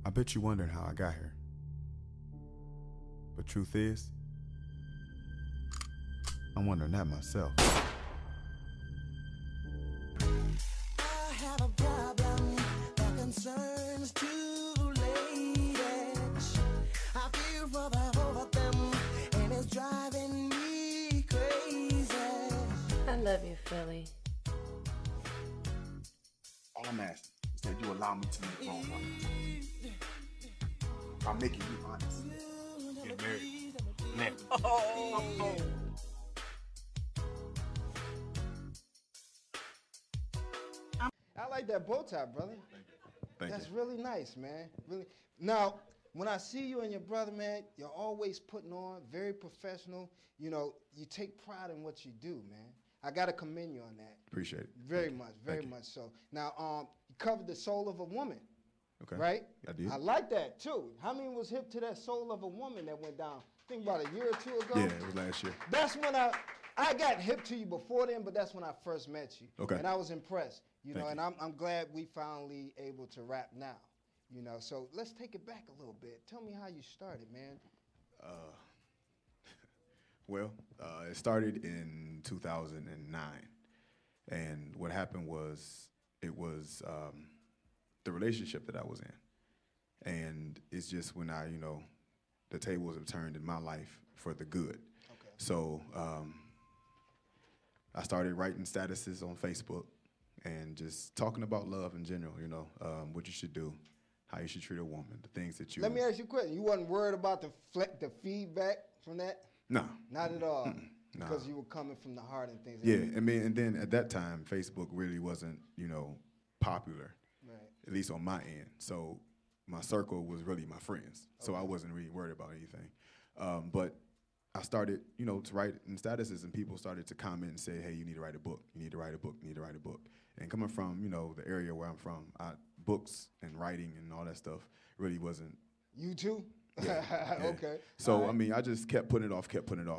I bet you wondering how I got here. But truth is, I'm wondering that myself. I have a problem that concerns two ladies. I fear for the whole of them, and it's driving me crazy. I love you, Philly. All I'm asking is that you allow me to make wrong one. I'm making you honest. Get married. Next. I like that bow tie, brother. Thank That's you. really nice, man. Really. Now, when I see you and your brother, man, you're always putting on, very professional. You know, you take pride in what you do, man. I gotta commend you on that. Appreciate it. Very Thank you. much, very Thank you. much so. Now, you covered the soul of a woman, Okay. right? I did. I like that too. How many was hip to that soul of a woman that went down? I think about a year or two ago. Yeah, it was last year. That's when I got hip to you before then, but that's when I first met you. Okay. And I was impressed, you know, Thank and you. I'm glad we finally able to rap now, you know. So let's take it back a little bit. Tell me how you started, man. Well, it started in 2009. And what happened was, it was the relationship that I was in. And it's just when the tables have turned in my life for the good. Okay. So I started writing statuses on Facebook and just talking about love in general, what you should do, how you should treat a woman, the things that you... Let me ask you a question. You wasn't worried about the feedback from that? No. Not at all? Nah. Because you were coming from the heart and things. Yeah, I mean, and then at that time, Facebook really wasn't, popular, Right. at least on my end. So my circle was really my friends. So I wasn't really worried about anything. But I started, to write in statuses, and people started to comment and say, hey, you need to write a book. You need to write a book. You need to write a book. And coming from, the area where I'm from, books and writing and all that stuff really wasn't. You too? Yeah. Okay. So, All right. I just kept putting it off.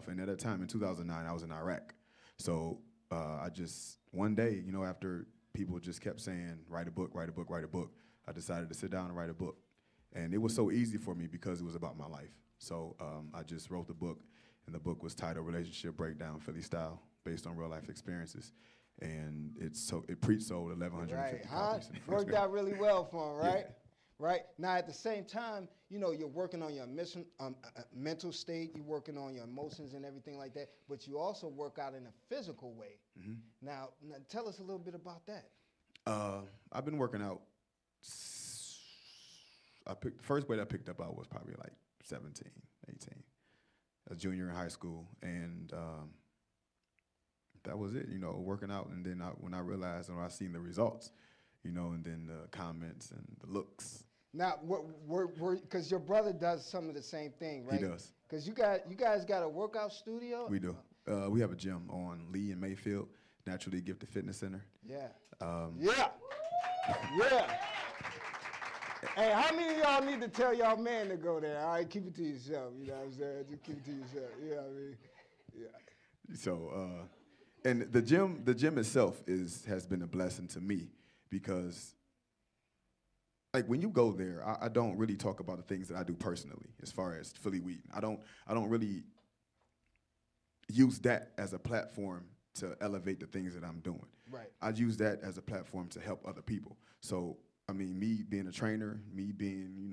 And at that time, in 2009, I was in Iraq. So I just, one day, after people just kept saying, write a book, write a book, write a book, I decided to sit down and write a book. And it was so easy for me because it was about my life. So I just wrote the book, and the book was titled Relationship Breakdown, Philly Style, based on real life experiences. And it pre-sold 1,150 Right, copies. In the first Worked week. out really well for him, right? Yeah. Right. Now, at the same time, you're working on your mental state, you're working on your emotions and everything like that, but you also work out in a physical way. Mm-hmm. Now, tell us a little bit about that. I've been working out. The first weight I picked up, I was probably like 17, 18, a junior in high school, and that was it. Working out, and then when I realized, and I seen the results, and then the comments and the looks. Now, because your brother does some of the same thing, right? He does. Because you guys got a workout studio? We do. We have a gym on Lee and Mayfield, Naturally Gifted Fitness Center. Yeah. Yeah. Yeah. Hey, how many of y'all need to tell y'all man to go there? All right, keep it to yourself. You know what I'm saying? Just keep it to yourself. You know what I mean? Yeah. So, and the gym itself has been a blessing to me because, like, when you go there, I don't really talk about the things that I do personally as far as Philly Weeden. I don't really use that as a platform to elevate the things that I'm doing. Right. I use that as a platform to help other people. So, I mean, me being a trainer, me being,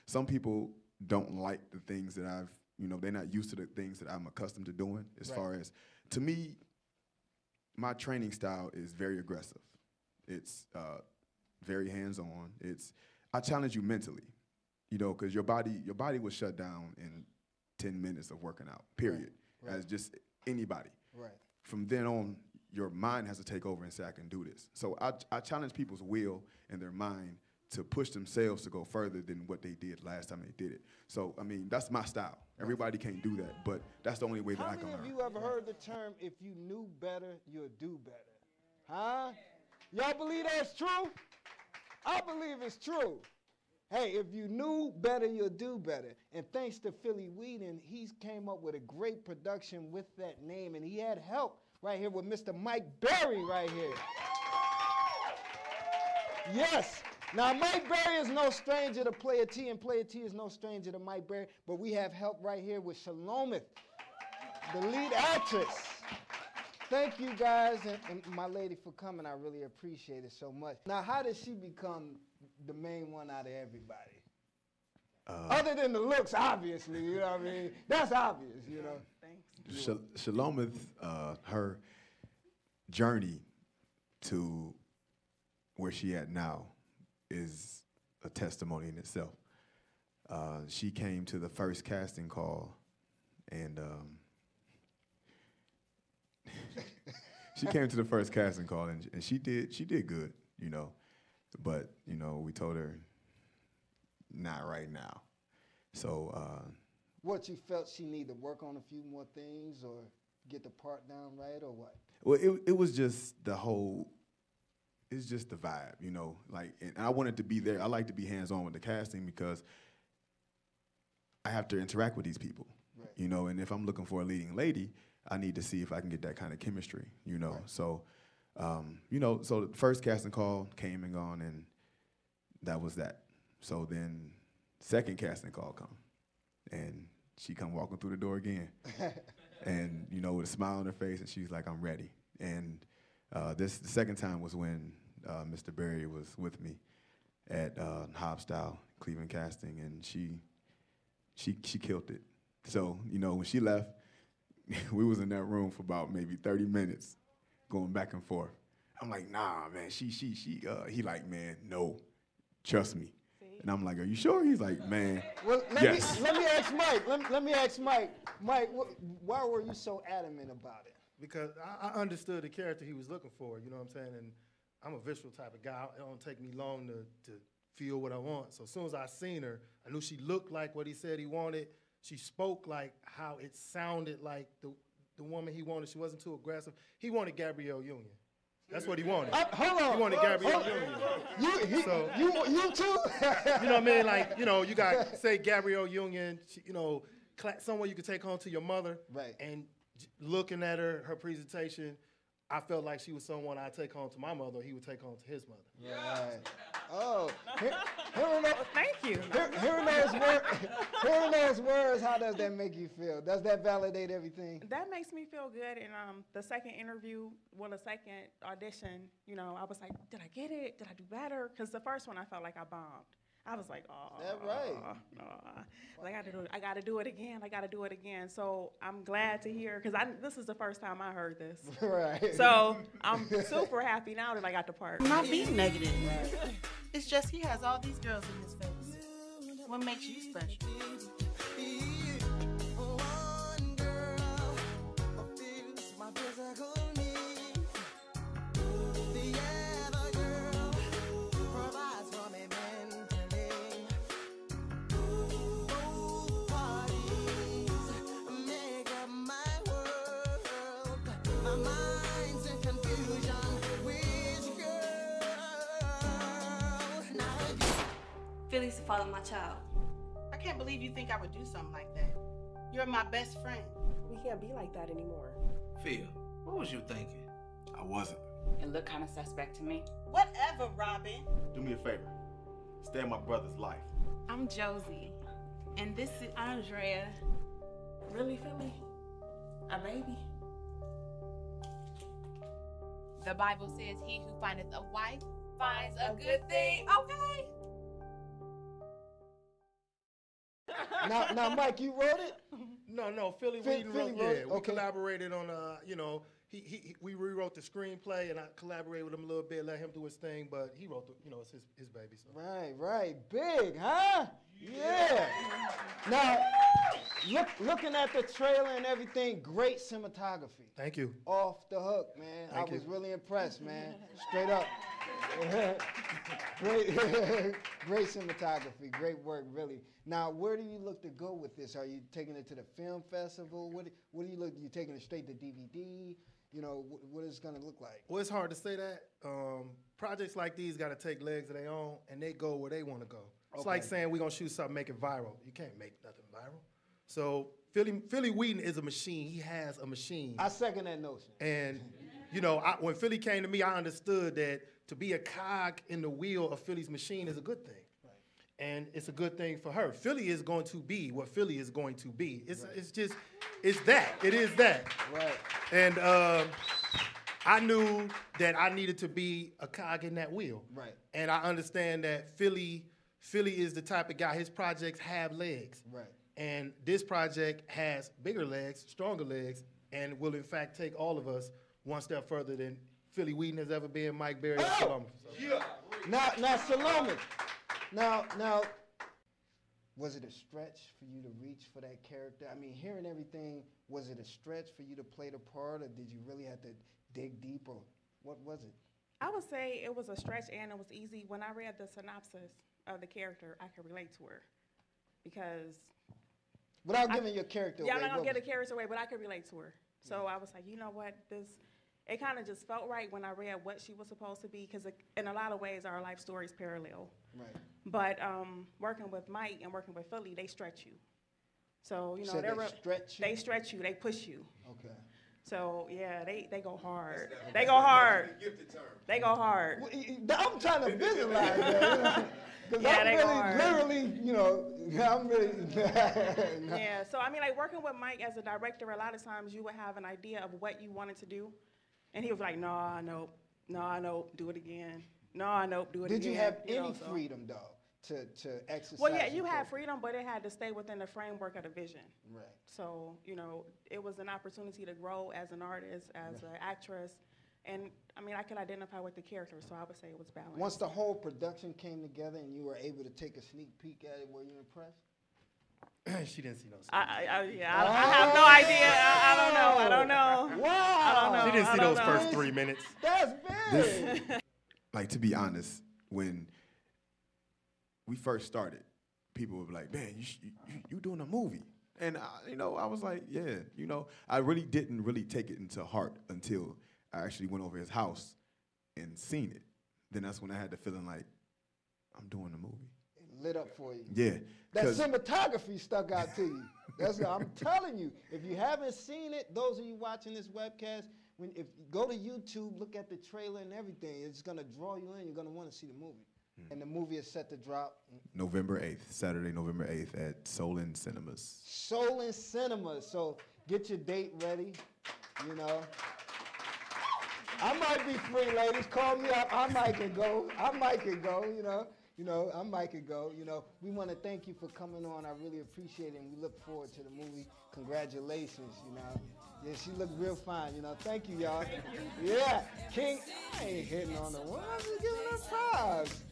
some people don't like the things that I've, they're not used to the things that I'm accustomed to doing as Right. far as, to me, my training style is very aggressive. It's very hands-on. I challenge you mentally, because your body will shut down in 10 minutes of working out, period, Right. as just anybody. Right. From then on, your mind has to take over and say, I can do this. So I challenge people's will and their mind to push themselves to go further than what they did last time they did it. So, I mean, that's my style. Everybody can't do that, but that's the only way that I can learn. How many of you ever heard the term, if you knew better, you'll do better? Huh? Y'all believe that's true? I believe it's true. Hey, if you knew better, you'll do better. And thanks to Philly Weeden, he's came up with a great production with that name, and he had help right here with Mr. Mike Berry right here. Yes, Now, Mike Berry is no stranger to Playa T, and Playa T is no stranger to Mike Berry, but we have help right here with Shalomith, the lead actress. Thank you guys and my lady for coming. I really appreciate it so much. Now, how did she become the main one out of everybody? Other than the looks, obviously, you know what I mean? That's obvious, you know? Thanks. Shalomith, her journey to where she at now is a testimony in itself. She came to the first casting call, and she came to the first casting call, and she did good, you know. But you know, we told her not right now. So. What, you felt she needed to work on a few more things, or get the part down right, or what? Well, it was just the whole. It's just the vibe, you know. Like, and I wanted to be there. I like to be hands-on with the casting because I have to interact with these people, Right. you know. And if I'm looking for a leading lady, I need to see if I can get that kind of chemistry, you know. Right. So, you know, so the first casting call came and gone, and that was that. So then, second casting call come, and she come walking through the door again, and you know, with a smile on her face, and she's like, "I'm ready." And the second time was when Mr. Berry was with me at Hobstyle Cleveland Casting, and she killed it. So you know, when she left, we was in that room for about maybe 30 minutes, going back and forth. I'm like, nah, man. He like, man, no, trust me. And I'm like, are you sure? He's like, man, Well, yes. let me ask Mike. Let me ask Mike. Mike, why were you so adamant about it? Because I understood the character he was looking for, you know what I'm saying? And I'm a visual type of guy. It don't take me long to feel what I want. So as soon as I seen her, I knew she looked like what he said he wanted. She spoke like how it sounded like the woman he wanted. She wasn't too aggressive. He wanted Gabrielle Union. That's what he wanted. Hold on. He wanted Gabrielle Union. You too? You know what I mean? Like, you know, you got, say, Gabrielle Union, you know, someone you could take home to your mother. Right. And looking at her presentation, I felt like she was someone I'd take home to my mother, or he would take home to his mother. Right. Oh, Thank you. hearing those words, how does that make you feel? Does that validate everything? That makes me feel good. And the second interview, well, the second audition, you know, I was like, did I get it? Did I do better? Because the first one, I felt like I bombed. I was like, oh, That right. I got to do it again. I got to do it again. So I'm glad to hear, because this is the first time I heard this. Right. So I'm super happy now that I got the part. I'm not being negative. It's just he has all these girls in his face. What makes you special? One girl feels my physical need. The other girl provides for me mentally. Both parties make up my world. My mind's in confusion. Which girl? Now Philly used to follow my child. I can't believe you think I would do something like that. You're my best friend. We can't be like that anymore. Phil, what was you thinking? I wasn't. It looked kind of suspect to me. Whatever, Robin. Do me a favor. Stay in my brother's life. I'm Josie, and this is Andrea. Really, Philly? A baby? The Bible says, he who findeth a wife finds a good thing. Okay. Now, Mike, you wrote it? No, Philly Weeden wrote it. Yeah, we collaborated on, you know, we rewrote the screenplay, and I collaborated with him a little bit, let him do his thing, but he wrote the, you know, it's his baby. So. Right. Big, huh? Yeah. Now, looking at the trailer and everything, great cinematography. Thank you. Off the hook, man. Thank I was you. really impressed, man. Straight up. Great cinematography, great work, really. Now, where do you look to go with this? Are you taking it to the film festival? What do you look? You taking it straight to DVD? You know, what is it going to look like? Well, it's hard to say that. Projects like these got to take legs of their own, and they go where they want to go. It's like saying we're going to shoot something, make it viral. You can't make nothing viral. So Philly Weeden is a machine. He has a machine. I second that notion. And, you know, when Philly came to me, I understood that to be a cog in the wheel of Philly's machine is a good thing. Right. And it's a good thing for her. Philly is going to be what Philly is going to be. It's just, it's that. It is that. Right. And I knew that I needed to be a cog in that wheel. Right. And I understand that Philly is the type of guy, his projects have legs. Right. And this project has bigger legs, stronger legs, and will in fact take all of us one step further than Philly Weeden has ever been, Mike Berry, or Salome. So. Yeah. Now, Salome. Now, was it a stretch for you to reach for that character? I mean, hearing everything, was it a stretch for you to play the part, or did you really have to dig deep, or what was it? I would say it was a stretch and it was easy. When I read the synopsis of the character, I could relate to her because... Without giving your character away. Yeah, I'm not going to give the character away, but I could relate to her. So I was like, you know what, it kind of just felt right when I read what she was supposed to be, because in a lot of ways our life stories parallel. Right. But working with Mike and working with Philly, they stretch you. So, you know, they stretch you? They stretch you, they push you. Okay. So, yeah, they go hard. They go hard. They go hard. I'm trying to visualize that. Because yeah, I'm really, literally, you know, I'm really. Yeah, so I mean, like working with Mike as a director, a lot of times you would have an idea of what you wanted to do. And he was like, nah, nope, do it again. Nah, nope, do it again. Did you have any freedom, though, to exercise? Well, yeah, you had freedom, but it had to stay within the framework of the vision. Right. So, you know, it was an opportunity to grow as an artist, as an actress. And, I mean, I could identify with the character, so I would say it was balanced. Once the whole production came together and you were able to take a sneak peek at it, were you impressed? She didn't see no sneak peek. I have no idea. I don't know. Wow. I don't know. She didn't see those first 3 minutes. That's big. Like, to be honest, when we first started, people would be like, man, you doing a movie. And, you know, I was like, yeah, you know, I really didn't take it into heart until I actually went over his house and seen it. Then that's when I had the feeling like, I'm doing the movie. It lit up for you. Yeah. That cinematography stuck out to you. That's what I'm telling you. If you haven't seen it, those of you watching this webcast, if you go to YouTube, look at the trailer and everything, it's going to draw you in. You're going to want to see the movie. And the movie is set to drop November 8th, Saturday, November 8th at Solon Cinemas. Solon Cinemas. So get your date ready, you know. I might be free, ladies. Call me up. I might can go, you know. I might can go, you know. We want to thank you for coming on. I really appreciate it, and we look forward to the movie. Congratulations, you know. Yeah, she looked real fine, you know. Thank you, y'all. Yeah, King, I ain't hitting on the one. I'm just giving her props.